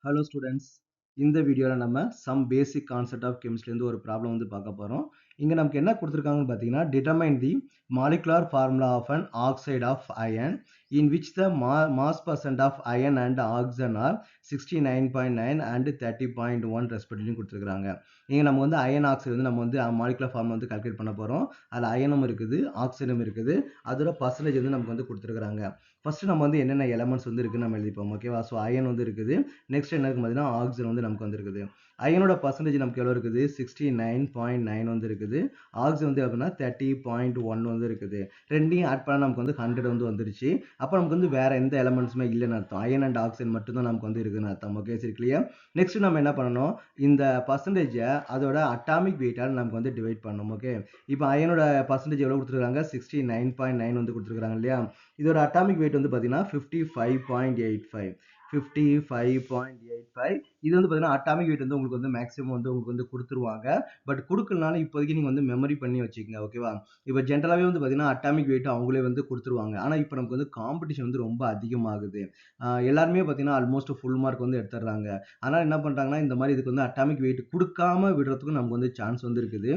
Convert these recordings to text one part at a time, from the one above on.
Hello students. இந்த வீடியோல நம்ம some basic concept of chemistry ல ஒரு ப்ராப்ளம் பார்க்க போறோம். இங்க நமக்கு என்ன கொடுத்திருக்காங்கன்னு பாத்தீங்கன்னா determine the molecular formula of an oxide of iron in which the mass percent of iron and oxygen are 69.9 and 30.1 respectively கொடுத்திருக்காங்க. இங்க நம்ம iron oxide நம்ம molecular formula calculate பண்ண போறோம். அதுல ironம் இருக்குது, oxygenம் இருக்குது. அதோட percentage நமக்கு கொடுத்திருக்காங்க. First நம்ம என்னென்ன elements இருக்குன்னு நம்ம எழுதிப்போம். ஓகேவா? So iron இருக்குது. நெக்ஸ்ட் என்ன இருக்கு பார்த்தீங்கன்னா ஆக்சிஜன் நமக்கு வந்திருக்குது. அயனோட பர்சன்டேஜ் நமக்கு எவ்வளவு இருக்குது 69.9 வந்து இருக்குது. ஆக்சிஜன் அப்படின்னா 30.1 இருக்குது. ரெண்டையும் ஆட் பண்ணா நமக்கு 100 வந்துருச்சு. அப்ப நமக்கு வேற எந்த எலிமெண்ட்ஸுமே இல்லைன்னு அர்த்தம். அயன் அண்ட் ஆக்சிஜன் மட்டும் தான் நமக்கு இருக்குன்னு அர்த்தம். ஓகே சரி கிளியர். நெக்ஸ்ட் நம்ம என்ன பண்ணணும், இந்த பர்சன்டேஜ் அதோட அட்டாமிக் வெயிட்டால் நமக்கு டிவைட் பண்ணணும். ஓகே, இப்போ அயனோட பர்சன்டேஜ் எவ்வளவு கொடுத்துருக்காங்க 69.9 வந்து கொடுத்துருக்காங்க இல்லையா. இதோட அட்டாமிக் வெயிட் பார்த்தீங்கன்னா 55.85. 55.85. இது பார்த்தீங்கன்னா அட்டாமிக் வெயிட் உங்களுக்கு மேக்ஸிமம் உங்களுக்கு கொடுத்துருவாங்க. பட் கொடுக்கலனாலும் இப்போதைக்கு நீங்க மெமரி பண்ணி வச்சுக்கோங்க. ஓகேவா? இப்போ ஜென்ரலாவே பார்த்தீங்கன்னா அட்டாமிக் வெயிட் அவங்களே கொடுத்துருவாங்க. ஆனா இப்போ நமக்கு காம்படிஷன் ரொம்ப அதிகமாகுது. எல்லாருமே பார்த்தீங்கன்னா ஆல்மோஸ்ட் ஃபுல் மார்க் எடுத்துடுறாங்க. அதனால என்ன பண்றாங்கன்னா இந்த மாதிரி இதுக்கு அட்டாமிக் வெயிட் கொடுக்காம விடுறதுக்கும் நமக்கு சான்ஸ் இருக்குது.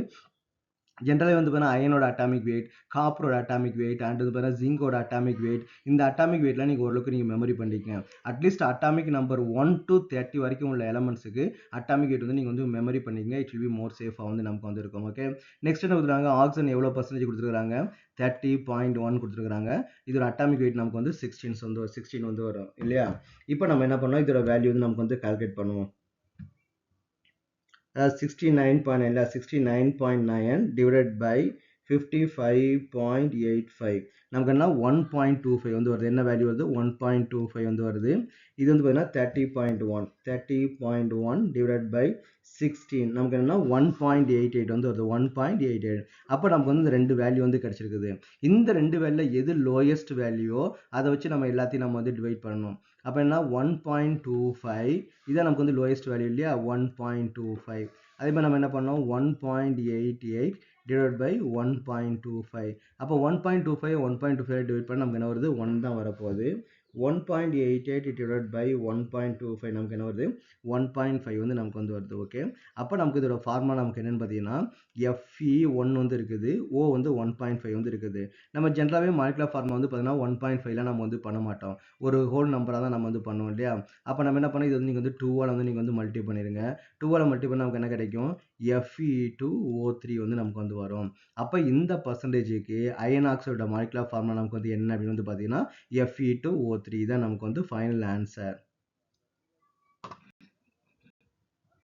ஜென்ரலாக பார்த்தீங்கன்னா அயனோட அட்டாமிக் வெயிட், காப்பரோட அட்டாமிக் வெயிட் அண்ட் பார்த்தீங்கன்னா ஜிங்கோட அட்டாமிக் வெயிட், இந்த அட்டாமிக் வெயிட்லாம் நீங்கள் ஓரளவுக்கு நீங்கள் மெமரி பண்ணிக்கங்க. அட்லீஸ்ட் அட்டாமிக் நம்பர் 1 to 30 வரைக்கும் உள்ள எலமெண்ட்ஸுக்கு அட்டாமிக் வெயிட் நீங்கள் மெமரி பண்ணிக்கங்க. இட் வில் பி மோர் சேஃபாக நமக்கு இருக்கும். ஓகே, நெக்ஸ்ட் என்ன கொடுத்துருக்காங்க, ஆக்சிஜன் எவ்வளோ பர்சன்டேஜ் கொடுத்துருக்காங்க 30.1 கொடுத்துருக்காங்க. இதோட அட்டாமிக் வெயிட் நமக்கு 16 வரும் இல்லையா. இப்போ நம்ம என்ன பண்ணோம், இதோட வேல்யூ நமக்கு கால்குலேட் பண்ணுவோம். 69.9 divided by 55.85 நமக்கு என்ன 1.25 வருது. என்ன வேல்யூ வருது 1.25 வருது. இது பார்த்தீங்கன்னா 30.1 divided by 16 நமக்கு என்ன 1.88 வருது. 1.88. அப்போ நமக்கு இந்த ரெண்டு வேல்யூ கிடைச்சிருக்குது. இந்த ரெண்டு வேல்யூல எது லோயஸ்ட் வேல்யூ அதை வச்சு நம்ம எல்லாத்தையும் நம்ம டிவைட் பண்ணணும். அப்போ என்ன 1.25 இதான் நமக்கு லோயஸ்ட் வேல்யூ இல்லையா 1.25. அதே மாதிரி நம்ம என்ன பண்ணோம் 1.88 divided by 1.25. அப்போ 1.25 1.25 டிவைட் பண்ண நமக்கு என்ன வருது 1 தான் வரப்போகுது. 1.88 divided by 1.25 நமக்கு என்ன வருது 1.5 நமக்கு வருது. ஓகே, அப்போ நமக்கு இதோட ஃபார்முலா நமக்கு என்னன்னு பார்த்தீங்கன்னா Fe1 இருக்குது, O 1.5 இருக்குது. நம்ம ஜென்ரலாகவே மாலிகுலர் ஃபார்முலா பார்த்தீங்கன்னா 1.5ல நம்ம பண்ண மாட்டோம். ஒரு ஹோல் நம்பராக தான் நம்ம பண்ணுவோம் இல்லையா. அப்போ நம்ம என்ன பண்ணோம், இது நீங்கள் 2ஆல் நீங்கள் மல்டி பண்ணிடுங்க. 2ஆல் மல்டி பண்ணால் நமக்கு என்ன கிடைக்கும் Fe2O3 நமக்கு வரும். அப்போ இந்த பர்சன்டேஜுக்கு அயன் ஆக்சைடோட மாலிகுலர் ஃபார்முலா நமக்கு என்ன அப்படின்னு பார்த்தீங்கன்னா Fe2O3 தான் நமக்கு ஃபைனல் ஆன்சர்.